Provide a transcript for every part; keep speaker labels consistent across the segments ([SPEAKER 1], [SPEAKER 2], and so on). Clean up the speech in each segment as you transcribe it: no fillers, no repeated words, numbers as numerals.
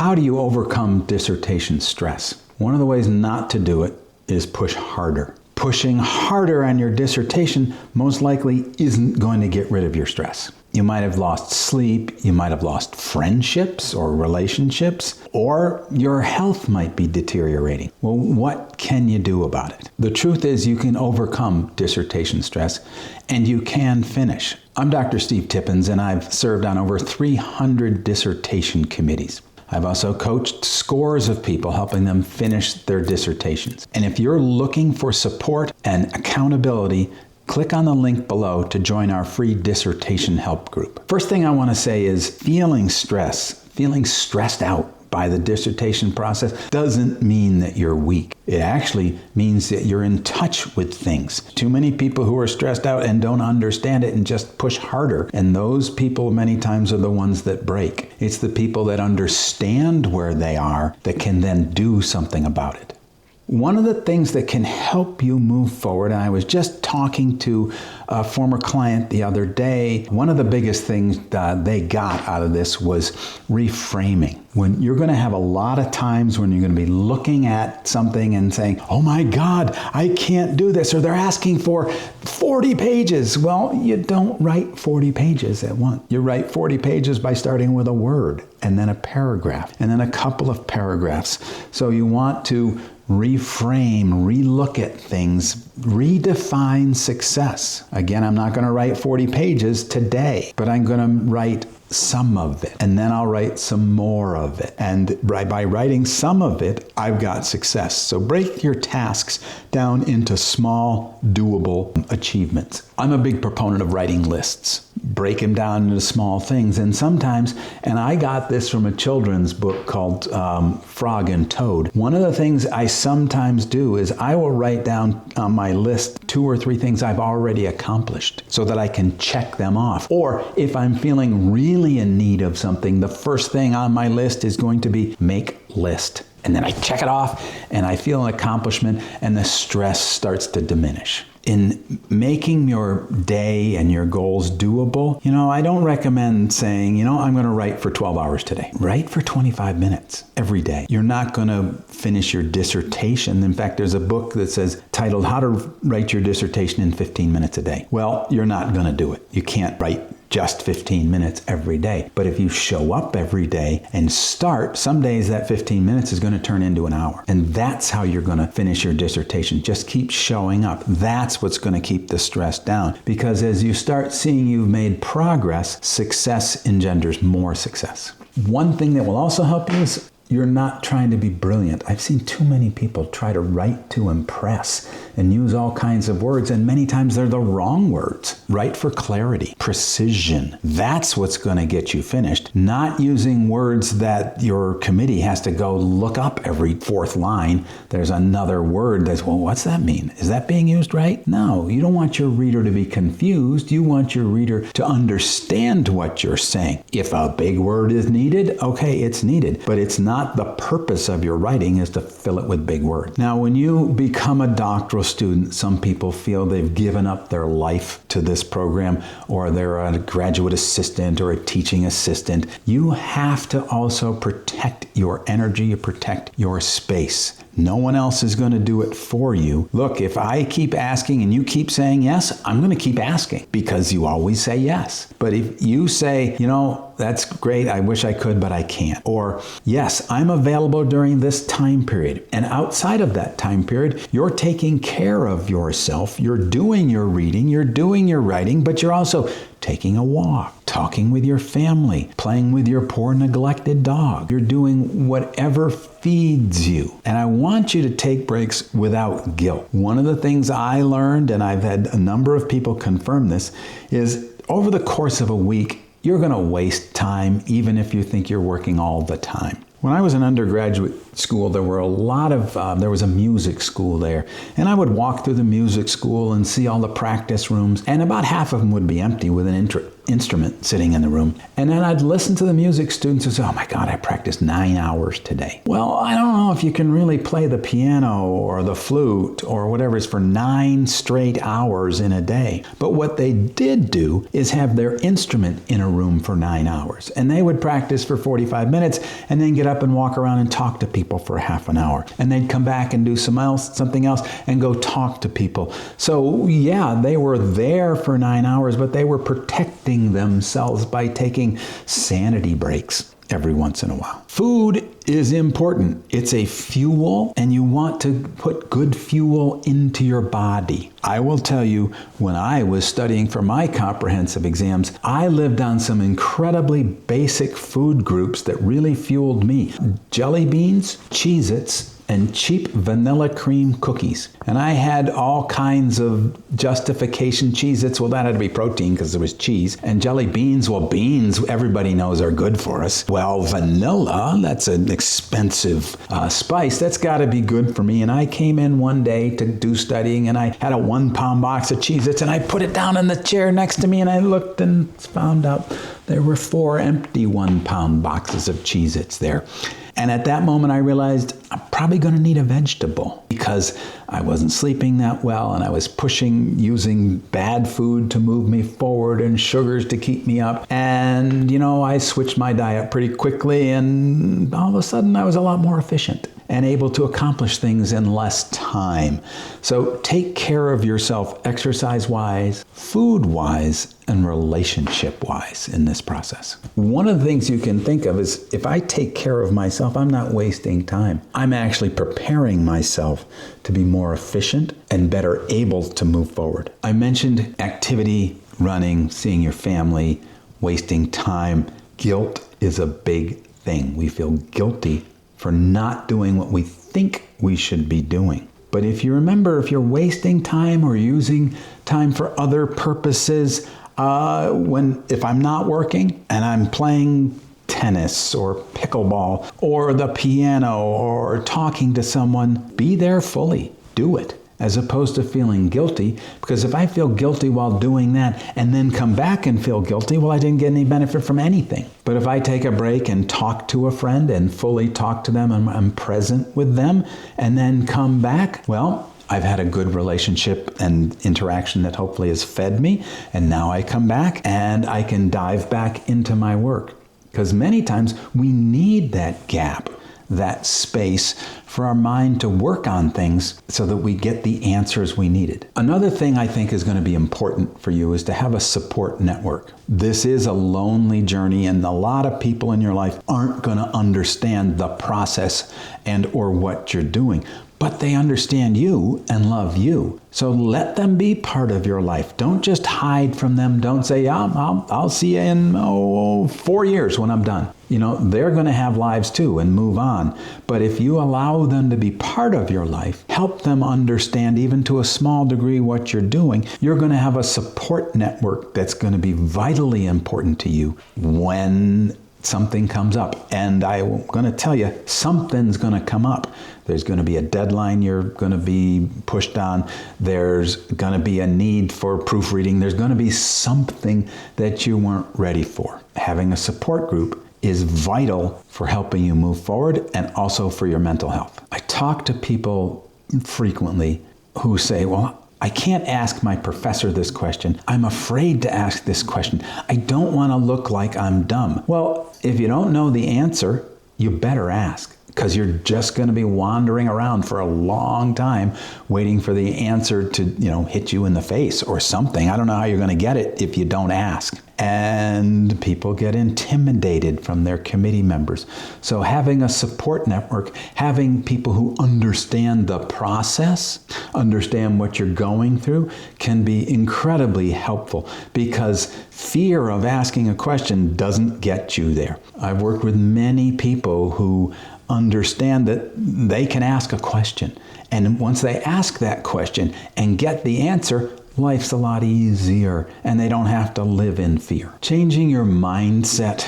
[SPEAKER 1] how do you overcome dissertation stress? One of the ways not to do it is push harder. Pushing harder on your dissertation most likely isn't going to get rid of your stress. You might have lost sleep, you might have lost friendships or relationships, or your health might be deteriorating. Well, what can you do about it? The truth is you can overcome dissertation stress and you can finish. I'm Dr. Steve Tippins and I've served on over 300 dissertation committees. I've also coached scores of people, helping them finish their dissertations. And if you're looking for support and accountability, click on the link below to join our free dissertation help group. First thing I want to say is feeling stressed out by the dissertation process doesn't mean that you're weak. It actually means that you're in touch with things. Too many people who are stressed out and don't understand it and just push harder. And those people many times are the ones that break. It's the people that understand where they are that can then do something about it. One of the things that can help you move forward, and I was just talking to a former client the other day, one of the biggest things they got out of this was reframing. When you're going to have a lot of times when you're going to be looking at something and saying, oh my God, I can't do this, or they're asking for 40 pages. Well, you don't write 40 pages at once. You write 40 pages by starting with a word and then a paragraph and then a couple of paragraphs. So you want to reframe, relook at things, redefine success. Again, I'm not going to write 40 pages today, but I'm going to write some of it, and then I'll write some more of it. And by writing some of it, I've got success. So break your tasks down into small, doable achievements. I'm a big proponent of writing lists. Break them down into small things. And sometimes, and I got this from a children's book called Frog and Toad. One of the things I sometimes do is I will write down on my list 2 or 3 things I've already accomplished so that I can check them off. Or if I'm feeling really in need of something, the first thing on my list is going to be make list. And then I check it off and I feel an accomplishment and the stress starts to diminish. In making your day and your goals doable, I don't recommend saying, I'm going to write for 12 hours today. Write for 25 minutes every day. You're not going to finish your dissertation. In fact, there's a book that says titled How to Write Your Dissertation in 15 Minutes a Day. Well, you're not going to do it. You can't write just 15 minutes every day. But if you show up every day and start, some days that 15 minutes is going to turn into an hour. And that's how you're going to finish your dissertation. Just keep showing up. That's what's going to keep the stress down. Because as you start seeing you've made progress, success engenders more success. One thing that will also help you is you're not trying to be brilliant. I've seen too many people try to write to impress and use all kinds of words, and many times they're the wrong words. Write for clarity, precision. That's what's going to get you finished. Not using words that your committee has to go look up every 4th line. There's another word that's, well, what's that mean? Is that being used right? No, you don't want your reader to be confused. You want your reader to understand what you're saying. If a big word is needed, okay, it's needed, but it's not the purpose of your writing is to fill it with big words. Now, when you become a doctoral student, some people feel they've given up their life to this program, or they're a graduate assistant or a teaching assistant. You have to also protect your energy, you protect your space. No one else is going to do it for you. Look, if I keep asking and you keep saying yes, I'm going to keep asking because you always say yes. But if you say, that's great, I wish I could, but I can't. Or, yes, I'm available during this time period. And outside of that time period, you're taking care of yourself. You're doing your reading, you're doing your writing, but you're also taking a walk, talking with your family, playing with your poor neglected dog. You're doing whatever feeds you. And I want you to take breaks without guilt. One of the things I learned, and I've had a number of people confirm this, is over the course of a week, you're going to waste time even if you think you're working all the time. When I was in undergraduate school, there was a music school there. And I would walk through the music school and see all the practice rooms. And about half of them would be empty with an instrument sitting in the room. And then I'd listen to the music students who say, oh my God, I practiced 9 hours today. Well, I don't know if you can really play the piano or the flute or whatever it is for 9 straight hours in a day. But what they did do is have their instrument in a room for 9 hours. And they would practice for 45 minutes and then get up and walk around and talk to people for half an hour. And they'd come back and do something else and go talk to people. So yeah, they were there for 9 hours, but they were protecting themselves by taking sanity breaks every once in a while. Food is important. It's a fuel, and you want to put good fuel into your body. I will tell you, when I was studying for my comprehensive exams, I lived on some incredibly basic food groups that really fueled me. Jelly beans, Cheez-Its, and cheap vanilla cream cookies. And I had all kinds of justification. Cheez-Its, well, that had to be protein because there was cheese. And jelly beans, well, beans, everybody knows are good for us. Well, vanilla, that's an expensive spice. That's got to be good for me. And I came in one day to do studying, and I had a 1-pound box of Cheez-Its, and I put it down in the chair next to me, and I looked and found out there were 4 empty 1-pound boxes of Cheez-Its there. And at that moment, I realized I'm probably going to need a vegetable because I wasn't sleeping that well, and I was using bad food to move me forward and sugars to keep me up. And, I switched my diet pretty quickly, and all of a sudden I was a lot more efficient and able to accomplish things in less time. So take care of yourself exercise-wise, food-wise, and relationship-wise in this process. One of the things you can think of is if I take care of myself, I'm not wasting time. I'm actually preparing myself to be more efficient and better able to move forward. I mentioned activity, running, seeing your family, wasting time. Guilt is a big thing. We feel guilty for not doing what we think we should be doing. But if you remember, if you're wasting time or using time for other purposes, if I'm not working and I'm playing tennis or pickleball or the piano or talking to someone, be there fully. Do it. As opposed to feeling guilty, because if I feel guilty while doing that and then come back and feel guilty, well, I didn't get any benefit from anything. But if I take a break and talk to a friend and fully talk to them and I'm present with them and then come back, well, I've had a good relationship and interaction that hopefully has fed me. And now I come back and I can dive back into my work. Because many times we need that gap, that space for our mind to work on things so that we get the answers we needed. Another thing I think is going to be important for you is to have a support network. This is a lonely journey, and a lot of people in your life aren't going to understand the process and or what you're doing. But they understand you and love you. So let them be part of your life. Don't just hide from them. Don't say, I'll see you in 4 years when I'm done. They're going to have lives too and move on. But if you allow them to be part of your life, help them understand even to a small degree what you're doing, you're going to have a support network that's going to be vitally important to you when something comes up. And I'm going to tell you, something's going to come up. There's going to be a deadline you're going to be pushed on. There's going to be a need for proofreading. There's going to be something that you weren't ready for. Having a support group is vital for helping you move forward and also for your mental health. I talk to people frequently who say, well, I can't ask my professor this question. I'm afraid to ask this question. I don't want to look like I'm dumb. Well, if you don't know the answer, you better ask, because you're just going to be wandering around for a long time waiting for the answer to, hit you in the face or something. I don't know how you're going to get it if you don't ask. And people get intimidated from their committee members. So having a support network, having people who understand the process, understand what you're going through, can be incredibly helpful, because fear of asking a question doesn't get you there. I've worked with many people who understand that they can ask a question. And once they ask that question and get the answer, life's a lot easier and they don't have to live in fear. Changing your mindset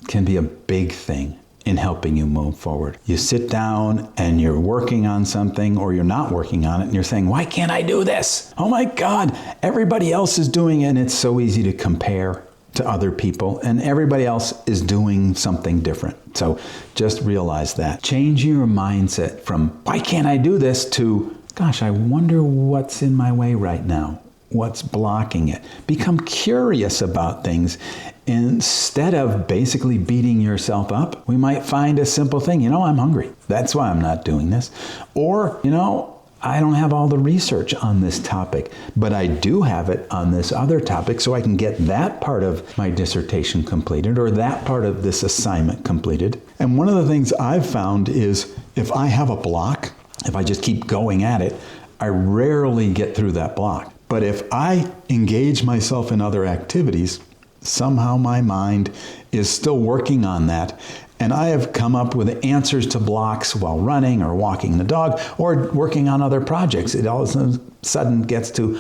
[SPEAKER 1] can be a big thing in helping you move forward. You sit down and you're working on something, or you're not working on it, and you're saying, why can't I do this? Oh my God, everybody else is doing it, and it's so easy to compare to other people, and everybody else is doing something different. So just realize that. Change your mindset from, why can't I do this, to, gosh, I wonder what's in my way right now. What's blocking it? Become curious about things instead of basically beating yourself up. We might find a simple thing, I'm hungry. That's why I'm not doing this. Or, I don't have all the research on this topic, but I do have it on this other topic, so I can get that part of my dissertation completed or that part of this assignment completed. And one of the things I've found is if I have a block, if I just keep going at it, I rarely get through that block. But if I engage myself in other activities, somehow my mind is still working on that. And I have come up with answers to blocks while running or walking the dog or working on other projects. It all of a sudden gets to,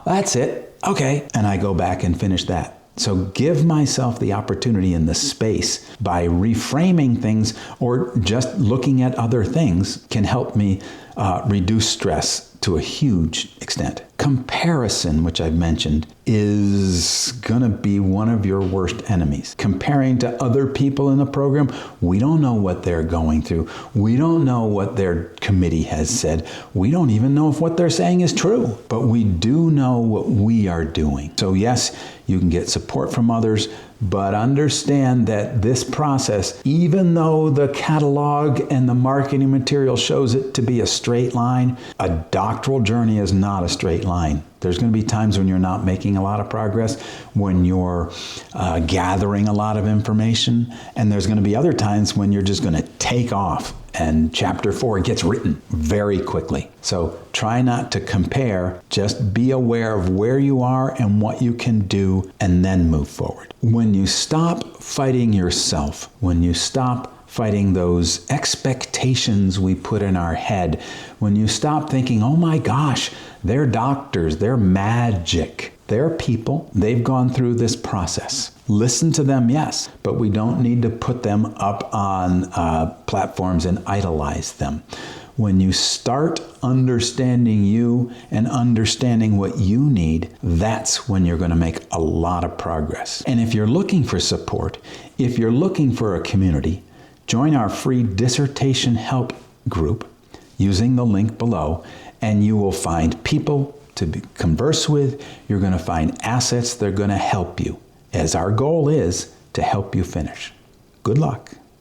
[SPEAKER 1] that's it, okay. And I go back and finish that. So give myself the opportunity in the space by reframing things or just looking at other things can help me reduce stress to a huge extent. Comparison, which I've mentioned, is going to be one of your worst enemies. Comparing to other people in the program, we don't know what they're going through. We don't know what their committee has said. We don't even know if what they're saying is true. But we do know what we are doing. So yes, you can get support from others, but understand that this process, even though the catalog and the marketing material shows it to be a straight line, a doctoral journey is not a straight line. There's going to be times when you're not making a lot of progress, when you're gathering a lot of information, and there's going to be other times when you're just going to take off and chapter 4 gets written very quickly. So try not to compare, just be aware of where you are and what you can do, and then move forward. When you stop fighting yourself, when you stop fighting those expectations we put in our head, when you stop thinking, oh my gosh, they're doctors, they're magic. They're people, they've gone through this process. Listen to them, yes, but we don't need to put them up on platforms and idolize them. When you start understanding you and understanding what you need, that's when you're going to make a lot of progress. And if you're looking for support, if you're looking for a community, join our free dissertation help group using the link below, and you will find people to converse with. You're going to find assets that are going to help you, as our goal is to help you finish. Good luck.